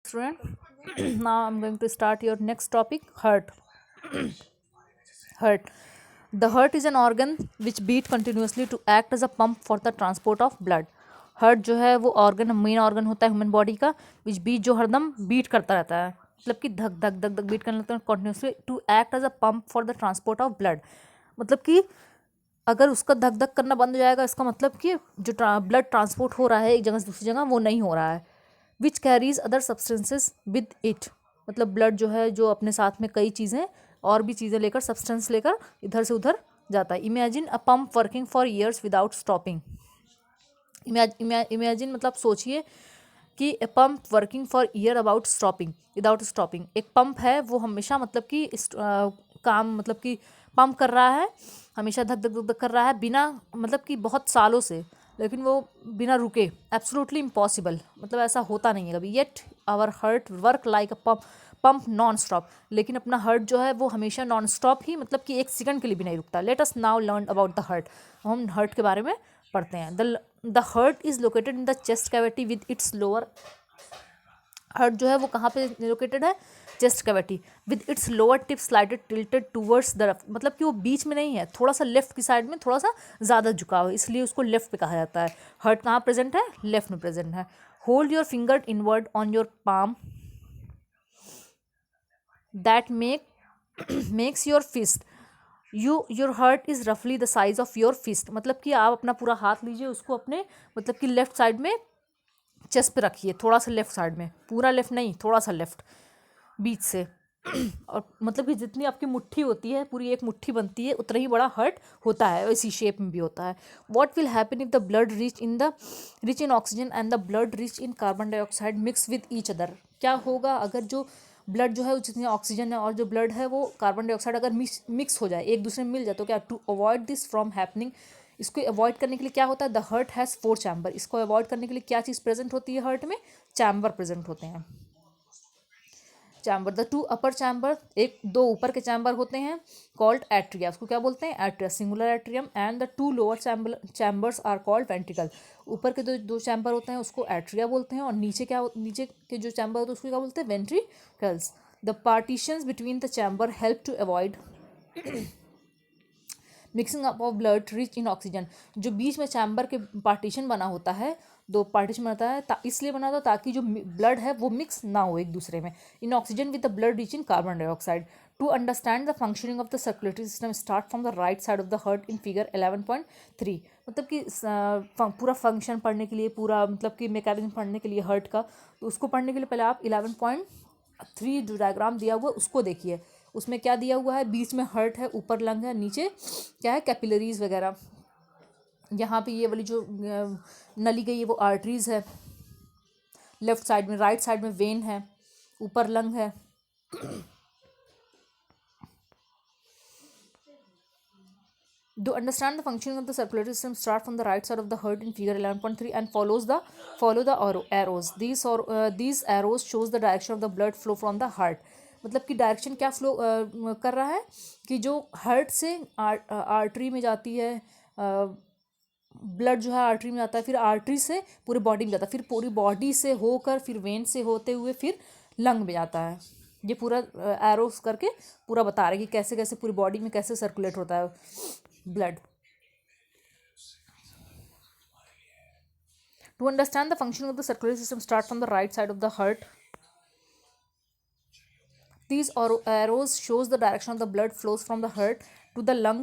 Student, now I'm going to start your next topic, heart. Heart. The heart is an organ which beat continuously to act as a pump for the transport of blood. Heart जो है वो organ main organ होता है human body का, विच beat जो हरदम beat करता रहता है, मतलब कि धक धक धक धक बीट करने लगता है continuously to act as a pump for the transport of blood. मतलब कि अगर उसका धक धक करना बंद हो जाएगा, इसका मतलब कि जो ब्लड ट्रांसपोर्ट हो रहा है एक जगह से दूसरी जगह वो नहीं हो रहा है। Which carries other substances with it, मतलब ब्लड जो है जो अपने साथ में कई चीज़ें और भी चीज़ें लेकर सब्सटेंस लेकर इधर से उधर जाता है। Imagine a pump working for years without stopping. Imagine मतलब सोचिए कि a pump working for year about stopping without stopping. एक पंप है वो हमेशा मतलब कि काम मतलब कि पंप कर रहा है, हमेशा धक धक धक धक कर रहा है बिना मतलब कि बहुत सालों से, लेकिन वो बिना रुके एब्सोल्युटली इम्पॉसिबल, मतलब ऐसा होता नहीं है कभी। Yet our heart work like a pump non stop, लेकिन अपना हार्ट जो है वो हमेशा नॉन स्टॉप ही मतलब कि एक सेकंड के लिए भी नहीं रुकता। Let us now learn about the heart. हम हार्ट के बारे में पढ़ते हैं। The heart is located in the chest cavity with its lower. Heart जो है वो कहाँ पे लोकेटेड है? Chest cavity with its lower tip slided tilted towards the left, मतलब कि वो बीच में नहीं है, थोड़ा सा लेफ्ट की साइड में थोड़ा सा ज़्यादा झुका हुआ है, इसलिए उसको लेफ्ट पे कहा जाता है। हार्ट कहाँ प्रेजेंट है? लेफ्ट में प्रेजेंट है। Hold your finger inward on your palm that makes your fist. Your heart is रफली the size of your fist, मतलब कि आप अपना पूरा हाथ लीजिए, उसको अपने मतलब कि लेफ्ट साइड में चेस्ट पे रखिए, थोड़ा सा लेफ्ट साइड में, पूरा लेफ्ट नहीं, थोड़ा सा लेफ्ट बीच से। और मतलब कि जितनी आपकी मुट्ठी होती है, पूरी एक मुट्ठी बनती है, उतना ही बड़ा हार्ट होता है, इसी शेप में भी होता है। What will happen if the blood rich in oxygen and the blood rich in carbon dioxide mix with each other. क्या होगा अगर जो ब्लड जो है जितनी ऑक्सीजन है और जो ब्लड है वो कार्बन डाइऑक्साइड अगर मिक्स हो जाए, एक दूसरे में मिल जाए, तो क्या to avoid this from happening, इसको अवॉइड करने के लिए क्या होता है? The heart has 4 chamber. इसको अवॉइड करने के लिए क्या चीज़ प्रेजेंट होती है? हार्ट में चैम्बर प्रेजेंट होते हैं। Chamber, the two upper chamber, एक दो ऊपर के चैम्बर होते हैं, कॉल्ड एट्रिया, उसको क्या बोलते हैं? Atria, singular atrium. And the two lower chambers are called ventricle. ऊपर के दो चैम्बर होते हैं उसको एट्रिया बोलते हैं, और नीचे के जो चैम्बर होते हैं उसको क्या बोलते हैं? Ventricles. The partitions between the chamber help to avoid mixing up of blood rich in oxygen. जो बीच में चैम्बर के पार्टीशन बना होता है, दो पार्टीशन बनाता है, इसलिए बना होता है ताकि जो ब्लड है वो मिक्स ना हो एक दूसरे में, in oxygen with the blood rich in carbon dioxide. To understand the functioning of the circulatory system start from the right side of the heart in figure 11.3। मतलब कि पूरा फंक्शन पढ़ने के लिए, पूरा मतलब कि मैकेनिज्म पढ़ने के लिए हार्ट का, तो उसको पढ़ने के लिए पहले आप 11.3 जो डायग्राम दिया हुआ है उसको देखिए। उसमें क्या दिया हुआ है? बीच में हार्ट है, ऊपर लंग है, नीचे क्या है? कैपिलरीज वगैरह। यहाँ पे ये वाली जो नली गई है वो आर्टरीज है, लेफ्ट साइड में, राइट साइड में वेन है, ऊपर लंग है। To understand the functioning of the circulatory system, start from the right side of the heart in figure 11.3 and follow the arrows. These arrows shows the direction of the blood flow from the heart. मतलब कि direction क्या flow कर रहा है कि जो heart से artery में जाती है, ब्लड जो है आर्टरी में जाता है, फिर आर्टरी से पूरी बॉडी में जाता है, फिर पूरी बॉडी से होकर फिर वेन से होते हुए फिर लंग में जाता है। ये पूरा एरोस करके पूरा बता रहे कि कैसे कैसे पूरी बॉडी में कैसे सर्कुलेट होता है blood. To understand the function of the circulatory system, start from the right side of the heart. These arrows shows the direction of the blood flows from the heart to the lung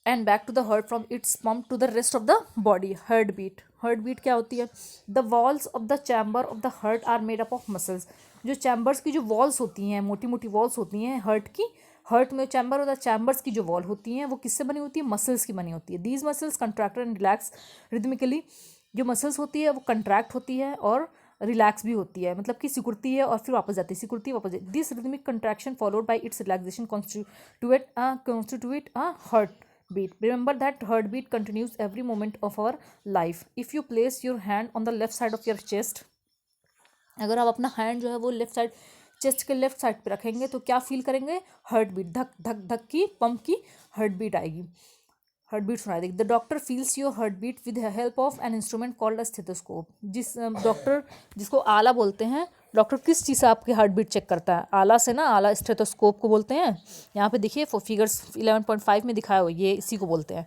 and back to the heart from its pump to the rest of the body. Heartbeat क्या होती है? The walls of the chamber of the heart are made up of muscles. जो chambers की जो walls होती हैं, मोटी मोटी वॉल्स होती हैं हार्ट की, हार्ट में चैम्बर होता है, चैम्बर्स की जो वॉल होती हैं वो किससे बनी होती है? मसल्स की बनी होती है। These muscles contract and relax rhythmically. जो मसल्स होती है वो कंट्रैक्ट होती है और रिलैक्स भी होती है, मतलब कि सिकुड़ती है और फिर वापस जाती है, सिकुड़ती है वापस जाती है। This rhythmic contraction followed by it's relaxation constitute a heartbeat. Remember that heartbeat continues every moment of our life. If you place your hand on the left side of your chest, अगर आप अपना hand जो है वो left side, chest के left side पे रखेंगे तो क्या फील करेंगे? हार्ट बीट, धक धक धक की, पंप की हार्ट बीट आएगी। हार्ट बीट सुनाई देगी। The doctor feels your heart beat with help of an instrument called a stethoscope. Doctor जिसको आला बोलते हैं, डॉक्टर किस चीज़ से आपकी हार्ट बीट चेक करता है? आला से ना, आला स्टेथोस्कोप को बोलते हैं। यहाँ पे देखिए फिगर्स 11.5 में दिखाया हुआ, ये इसी को बोलते हैं।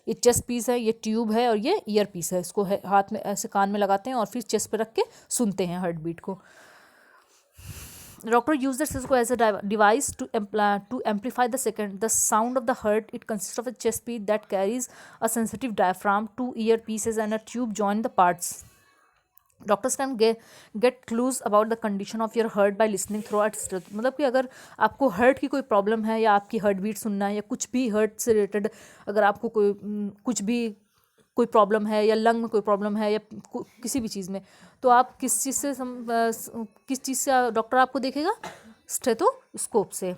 ये चेस्ट पीस है, ये ट्यूब है और ये ईयर पीस है। इसको हाथ में ऐसे कान में लगाते हैं और फिर चेस्ट पे रख के सुनते हैं हार्ट बीट को। Doctor use the stethoscope as a device to amplify the sound of the heart. It consists of a chest piece that carries a sensitive diaphragm, two earpieces, and a tube join the parts. Doctors can get clues about the condition of your heart by listening throughout stethoscope. मतलब कि अगर आपको heart की कोई problem है या आपकी heart beat सुनना है या कुछ भी हार्ट से रिलेटेड, अगर आपको कुछ भी कोई प्रॉब्लम है या लंग में कोई प्रॉब्लम है या किसी भी चीज़ में, तो आप किस चीज़ से डॉक्टर आपको देखेगा? स्टेथोस्कोप से।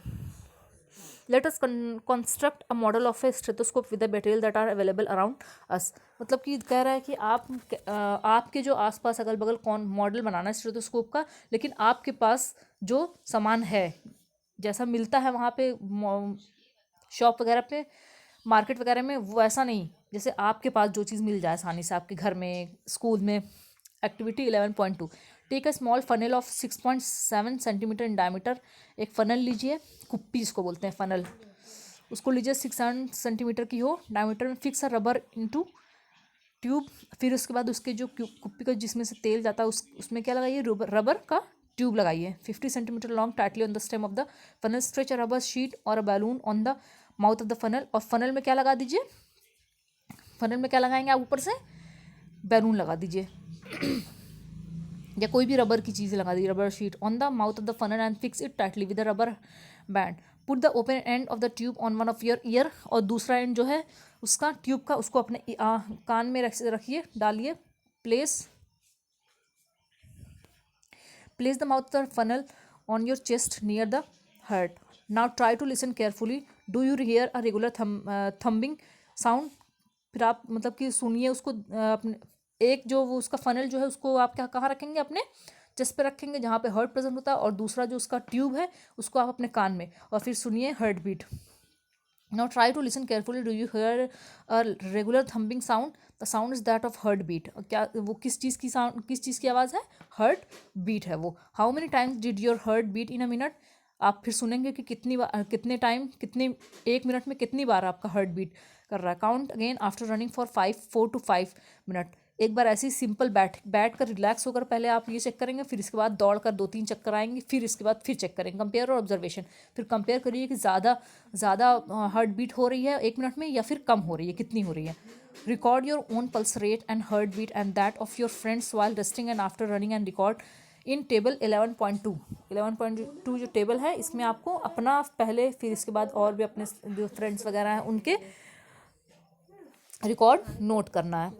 Let us construct a model of a stethoscope with the material that are available around us. मतलब कि कह रहा है कि आपके जो आसपास अगल बगल कौन मॉडल बनाना है स्टेथोस्कोप का, लेकिन आपके पास जो सामान है, जैसा मिलता है वहाँ पे शॉप वगैरह पे, मार्केट वगैरह में, वो ऐसा नहीं जैसे आपके पास जो चीज़ मिल जाए आसानी से आपके घर में, स्कूल में। Activity 11.2, take a small funnel of 6.7 centimetre in diameter. एक फनल लीजिए, कुप्पी जिसको बोलते हैं फनल, उसको लीजिए 6 सेंटीमीटर की हो डायमीटर में। फिक्स अ रबर इनटू ट्यूब। फिर उसके बाद उसके जो कुप्पी का जिसमें से तेल जाता है उसमें क्या लगाइए? रबर का ट्यूब लगाइए। 50 centimetre long tightly on the stem of the funnel. Stretch a rubber sheet और a balloon on the mouth of the funnel. और फनल में क्या लगा दीजिए? फनल में क्या लगाएंगे आप? ऊपर से बैलून लगा दीजिए या कोई भी रबर की चीज़ लगा दी, rubber sheet on the mouth of the funnel and fix it tightly with the rubber band. Put the open end of the tube on one of your ear. और दूसरा एंड जो है उसका ट्यूब का, उसको अपने कान में रखिए, डालिए। Place the mouth of the funnel on your chest near the heart. Now try to listen carefully. Do you hear a regular thumping sound? फिर आप मतलब कि सुनिए उसको। अपने एक जो वो उसका फनल जो है उसको आप कहाँ रखेंगे? अपने चेस्ट पे रखेंगे जहाँ पे हार्ट प्रेजेंट होता है, और दूसरा जो उसका ट्यूब है उसको आप अपने कान में, और फिर सुनिए heart beat. Now try to listen carefully. Do you hear a regular thumping sound? The sound is that of heart beat. क्या वो किस चीज़ की आवाज़ है? हार्ट बीट है वो। How many times did your heart beat in a minute? आप फिर सुनेंगे कि एक मिनट में कितनी बार आपका हार्ट बीट कर रहा है। Count again after running for 4 to 5 minute. एक बार ऐसे ही सिंपल बैठ कर रिलैक्स होकर पहले आप ये चेक करेंगे, फिर इसके बाद दौड़ कर 2-3 चक्कर आएंगे, फिर इसके बाद फिर चेक करेंगे। कंपेयर और ऑब्जर्वेशन। फिर कंपेयर करिए कि ज़्यादा हार्ट बीट हो रही है एक मिनट में या फिर कम हो रही है, कितनी हो रही है। Record your own pulse rate and heart beat and that of your friends while resting and after running and record in table 11.2। 11.2 जो टेबल है इसमें आपको अपना पहले, फिर इसके बाद और भी अपने जो फ्रेंड्स वगैरह हैं उनके रिकॉर्ड नोट करना है।